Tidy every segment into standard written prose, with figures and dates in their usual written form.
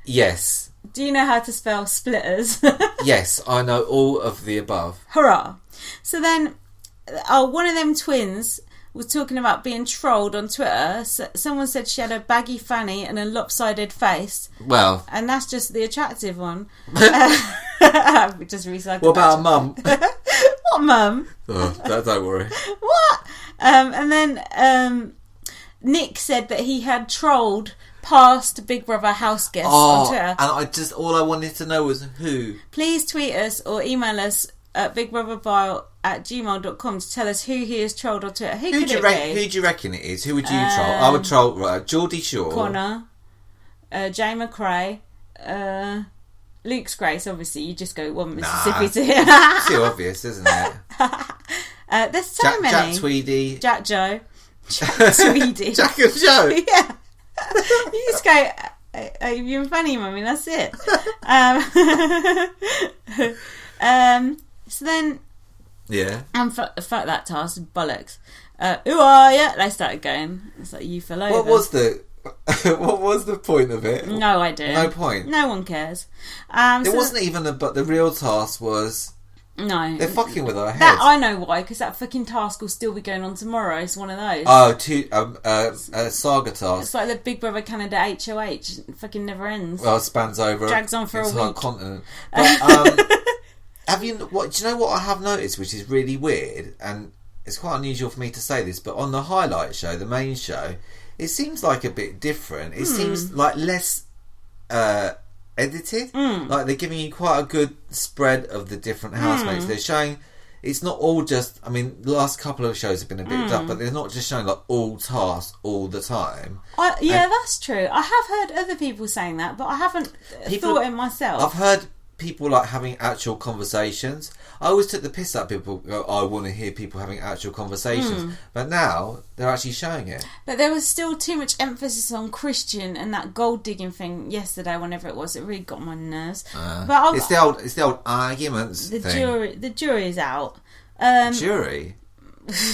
Yes. Do you know how to spell splitters? Yes, I know all of the above. Hurrah. So then, one of them twins was talking about being trolled on Twitter. Someone said she had a baggy fanny and a lopsided face. Well. And that's just the attractive one. Just recycled. What about a mum? What mum? Oh, don't worry. What? And then Nick said that he had trolled past Big Brother house guests on Twitter. And all I wanted to know was who. Please tweet us or email us at bigbrothervile@gmail.com to tell us who he has trolled on Twitter. Who do you reckon it is? Who would you troll? I would troll Geordie Shore, Connor, Jay McRae, Luke's Grace. Obviously, you just go one Mississippi to him. It's too obvious, isn't it? There's so many. Jack Tweedy, Jack Joe, Jack Tweedy, Jack and Joe. Yeah, you just go. You've been funny, mummy. That's it. So then, yeah, and fuck that task, bollocks. Who are you? They started going. It's like, you fell over. What was the point of it? No idea. No point. No one cares. It wasn't even but the real task was. No. They're fucking with our heads. That I know why, because that fucking task will still be going on tomorrow. It's one of those. Saga task. It's like the Big Brother Canada HOH. It fucking never ends. Well, it spans over. Drags on for a week. Continent. But, do you know what I have noticed, which is really weird, and it's quite unusual for me to say this, but on the highlight show, the main show, it seems like a bit different. It seems like less edited. Like they're giving you quite a good spread of the different housemates. They're showing, it's not all just, I mean, the last couple of shows have been a bit dull, but they're not just showing like all tasks all the time. That's true. I have heard other people saying that, but I haven't thought it myself. I've heard people like having actual conversations. I always took the piss out of people go, I want to hear people having actual conversations, but now they're actually showing it. But there was still too much emphasis on Christian and that gold digging thing yesterday, whenever it was. It really got on my nerves. But it's the old arguments thing. The jury's out. Jury?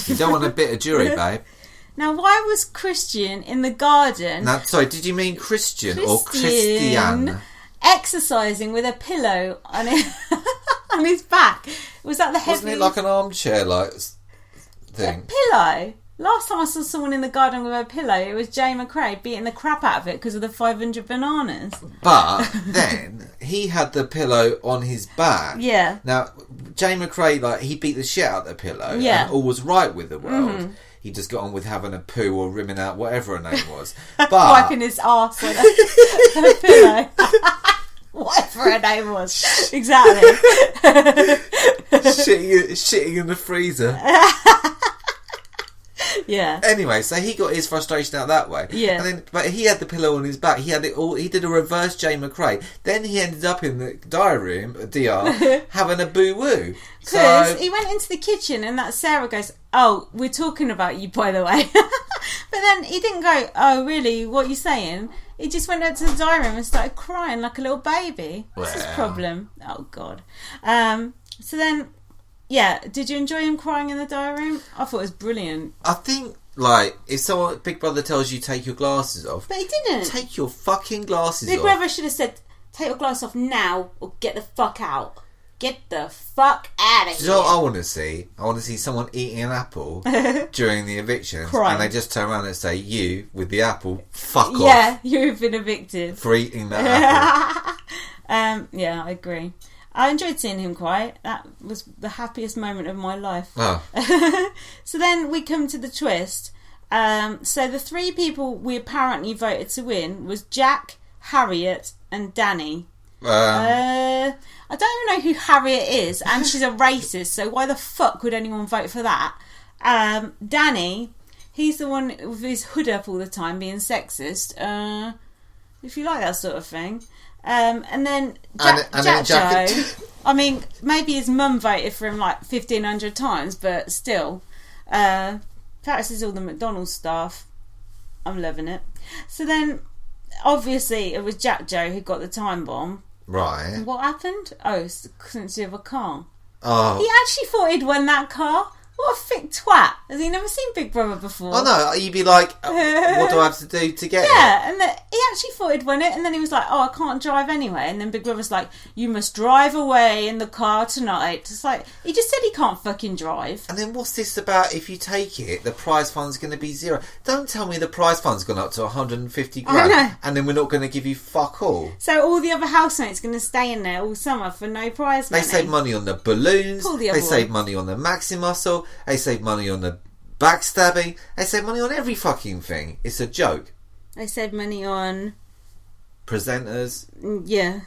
You don't want a bit of jury, babe. Now, why was Christian in the garden? Now, sorry, did you mean Christian or Christian? Exercising with a pillow on his back. Was that the heavy? Wasn't it like an armchair thing? A pillow. Last time I saw someone in the garden with a pillow, it was Jay McRae beating the crap out of it because of the 500 bananas. But then he had the pillow on his back. Yeah. Now Jay McRae, he beat the shit out of the pillow. Yeah. And all was right with the world. He just got on with having a poo or rimming out whatever her name was. But wiping his arse with a pillow. Whatever her name was. Exactly. shitting in the freezer. Yeah. Anyway, so he got his frustration out that way. Yeah. But he had the pillow on his back. He had it all. He did a reverse Jay McRae. Then he ended up in the diary room, DR, having a boo woo. Because he went into the kitchen and that Sarah goes, "Oh, we're talking about you, by the way." But then he didn't go, "Oh, really? What are you saying?" He just went out to the diary room and started crying like a little baby. What's his problem? Oh, God. So then, yeah, did you enjoy him crying in the diary room? I thought it was brilliant. I think, if someone, Big Brother tells you take your glasses off... But he didn't. Take your fucking glasses off. Big Brother should have said, take your glasses off now or get the fuck out. Get the fuck out of here. Do you know what I want to see? I want to see someone eating an apple during the eviction, and they just turn around and say, "You with the apple, fuck off." Yeah, you've been evicted for eating that apple. Yeah, I agree. I enjoyed seeing him cry. That was the happiest moment of my life. Oh. So then we come to the twist. So the three people we apparently voted to win was Jack, Harriet, and Danny. I don't even know who Harriet is, and she's a racist, so why the fuck would anyone vote for that? Danny, he's the one with his hood up all the time being sexist, if you like that sort of thing. And then Jack Joe, I mean, maybe his mum voted for him 1,500 times, but still, practices all the McDonald's stuff. I'm loving it. So then, obviously, it was Jack Joe who got the time bomb. Right. What happened? Oh, it's the coincidence of a car. Oh. He actually thought he'd won that car. What a thick twat. Has he never seen Big Brother before? Oh no, you'd be like, what do I have to do to get it? Yeah, and he actually thought he'd win it, and then he was like, oh, I can't drive anyway. And then Big Brother's like, you must drive away in the car tonight. It's like, he just said he can't fucking drive. And then what's this about if you take it, the prize fund's going to be zero? Don't tell me the prize fund's gone up to 150 grand, I know. and then we're not going to give you fuck all. So all the other housemates going to stay in there all summer for no prize money. They save money on the balloons, Pull the they other save one. money on the maxi muscle, they save money on the backstabbing, they save money on every fucking thing. It's a joke. They save money on... Presenters. Yeah.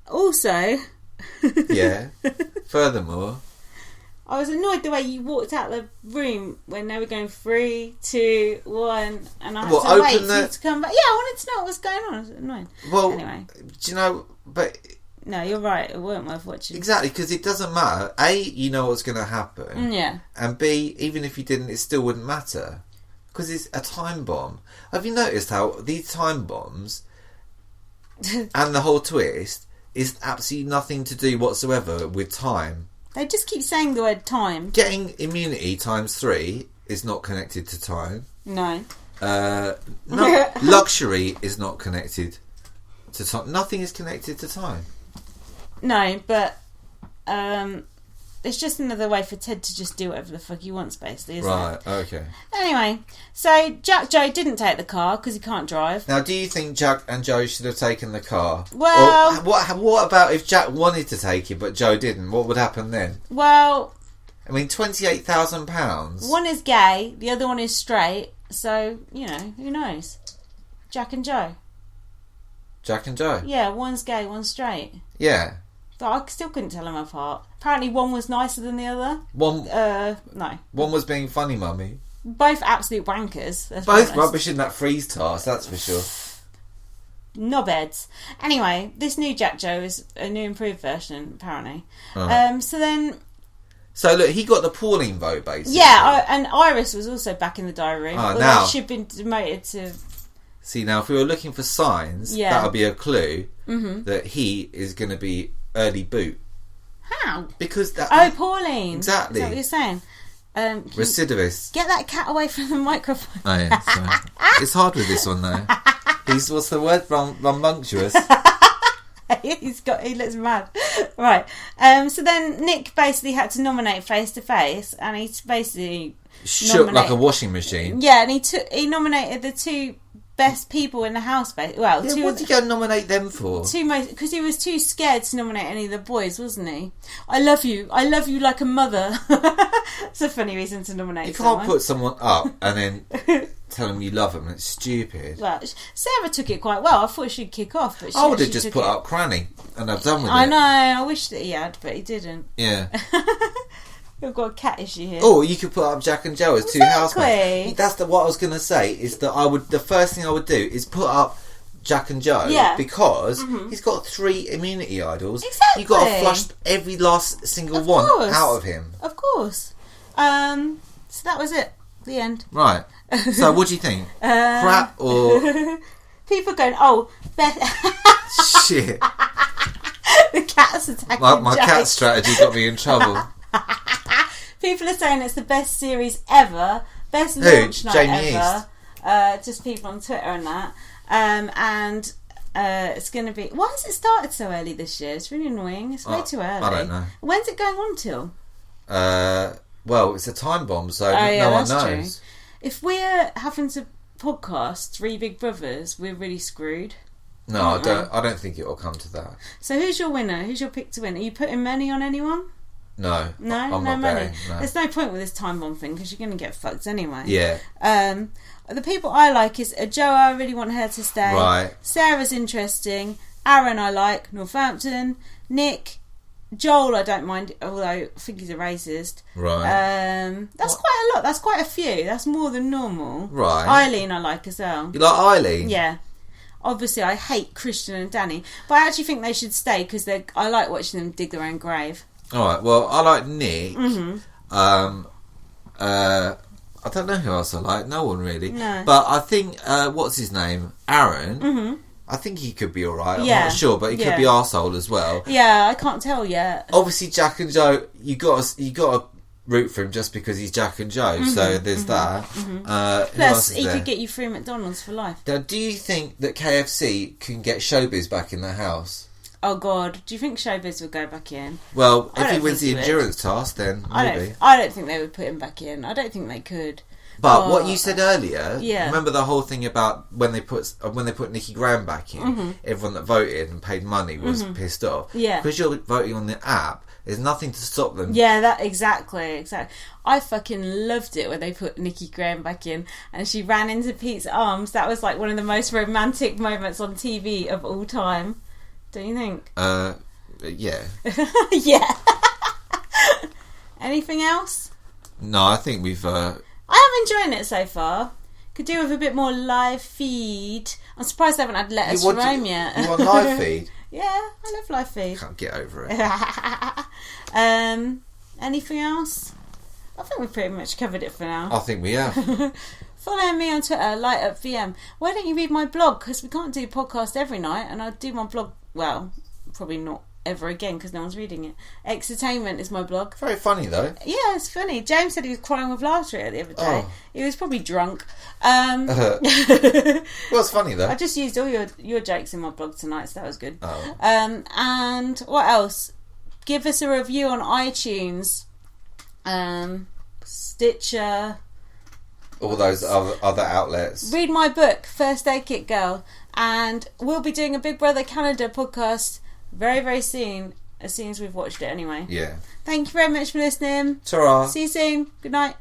Also... Yeah. Furthermore... I was annoyed the way you walked out the room when they were going 3, 2, 1, and I had to wait for you to come back. Yeah, I wanted to know what was going on. I was annoyed. Well, anyway. Do you know... But... No, you're right. It weren't worth watching. Exactly, because it doesn't matter. A, you know what's going to happen. Yeah. And B, even if you didn't, it still wouldn't matter. Because it's a time bomb. Have you noticed how these time bombs and the whole twist is absolutely nothing to do whatsoever with time? They just keep saying the word time. Getting immunity times 3 is not connected to time. No. No, luxury is not connected to time. Nothing is connected to time. No, but it's just another way for Ted to just do whatever the fuck he wants, basically, isn't it? Right, okay. Anyway, so Jack Joe didn't take the car because he can't drive. Now, do you think Jack and Joe should have taken the car? Well... Or what about if Jack wanted to take it but Joe didn't? What would happen then? Well... I mean, £28,000. One is gay, the other one is straight, so, you know, who knows? Jack and Joe. Jack and Joe? Yeah, one's gay, one's straight. Yeah. But I still couldn't tell them apart. Apparently one was nicer than the other. No. One was being funny, mummy. Both absolute wankers. Both rubbish in that freeze task, that's for sure. Knobheads. Anyway, this new Jack Joe is a new improved version, apparently. Oh. So look, he got the Pauline vote, basically. Yeah, and Iris was also back in the diary room. Oh, now... she'd been demoted to... See, now, if we were looking for signs, that would be a clue that he is going to be early boot. How? Because that... Oh, Pauline. Exactly. Is that what you're saying? Recidivist. Get that cat away from the microphone. Oh, yeah, sorry. It's hard with this one, though. He's, what's the word? Rambunctious. He looks mad. Right. So then Nick basically had to nominate Face to Face, and he basically... shook like a washing machine. Yeah, and he nominated the two best people in the house. Well, yeah, what did you go nominate them for? Because he was too scared to nominate any of the boys, wasn't he? I love you like a mother. It's a funny reason to nominate. You can't put someone up and then tell them you love them. It's stupid. Well, Sarah took it quite well. I thought she'd kick off, but I would have just put up Cranny and I've done with it. I know. I wish that he had, but he didn't. Yeah. We've got a cat issue here. Or you could put up Jack and Joe as two housemates. That's what I was going to say. Is that the first thing I would do is put up Jack and Joe, because he's got 3 immunity idols. Exactly. You've got to flush every last single one out of him. Of course. So that was it. The end. Right. So what do you think? Crap or... People going, oh, Beth... Shit. The cat's attacking My cat strategy got me in trouble. People are saying it's the best series ever, best launch night Jamie ever. Just people on Twitter and that. And it's going to be... Why has it started so early this year? It's really annoying. It's way too early. I don't know. When's it going on till? Well, it's a time bomb, so no one knows. True. If we're having to podcast 3 Big Brothers, we're really screwed. No, I don't think it will come to that. So who's your winner? Who's your pick to win? Are you putting money on anyone? No, I'm not money. betting, no. There's no point with this time bomb thing because you're going to get fucked anyway. Yeah. The people I like is Joe. I really want her to stay. Right. Sarah's interesting. Aaron I like. Northampton. Nick. Joel I don't mind, although I think he's a racist. Right. That's quite a lot. That's quite a few. That's more than normal. Right. Eileen I like as well. You like Eileen? Yeah. Obviously I hate Christian and Danny, but I actually think they should stay because I like watching them dig their own grave. Alright, well, I like Nick. I don't know who else I like. No one really. No. But I think, what's his name? Aaron. I think he could be alright. I'm not sure, but he could be arsehole as well. Yeah, I can't tell yet. Obviously, Jack and Joe, you got to root for him just because he's Jack and Joe. So there's that. Plus, he could get you free McDonald's for life. Now, do you think that KFC can get Showbiz back in their house? Oh God, do you think Showbiz would go back in? Well, if he wins the endurance task, then maybe. I don't think they would put him back in. I don't think they could. But what you said earlier, yeah. Remember the whole thing about when they put Nikki Graham back in, everyone that voted and paid money was pissed off. Yeah. Because you're voting on the app, there's nothing to stop them. Yeah, that exactly. I fucking loved it when they put Nikki Graham back in and she ran into Pete's arms. That was like one of the most romantic moments on TV of all time. Don't you think? Yeah. Yeah. Anything else? No, I think we've... I am enjoying it so far. Could do with a bit more live feed. I'm surprised I haven't had letters from home yet. You want live feed? Yeah, I love live feed. Can't get over it. Anything else? I think we've pretty much covered it for now. I think we have. Follow me on Twitter, LightUpVM. Why don't you read my blog? Because we can't do podcast every night, and I do my blog, well, probably not ever again because no one's reading it. Exertainment is my blog. Very funny though. Yeah, it's funny. James said he was crying with laughter at it the other day. He was probably drunk. Well, it's funny though. I just used all your jokes in my blog tonight, so that was good. And what else? Give us a review on iTunes, Stitcher, all those other outlets. Read my book, First Aid Kit Girl, and we'll be doing a Big Brother Canada podcast very, very soon, as we've watched it anyway. Yeah. Thank you very much for listening. Ta-ra. See you soon. Good night.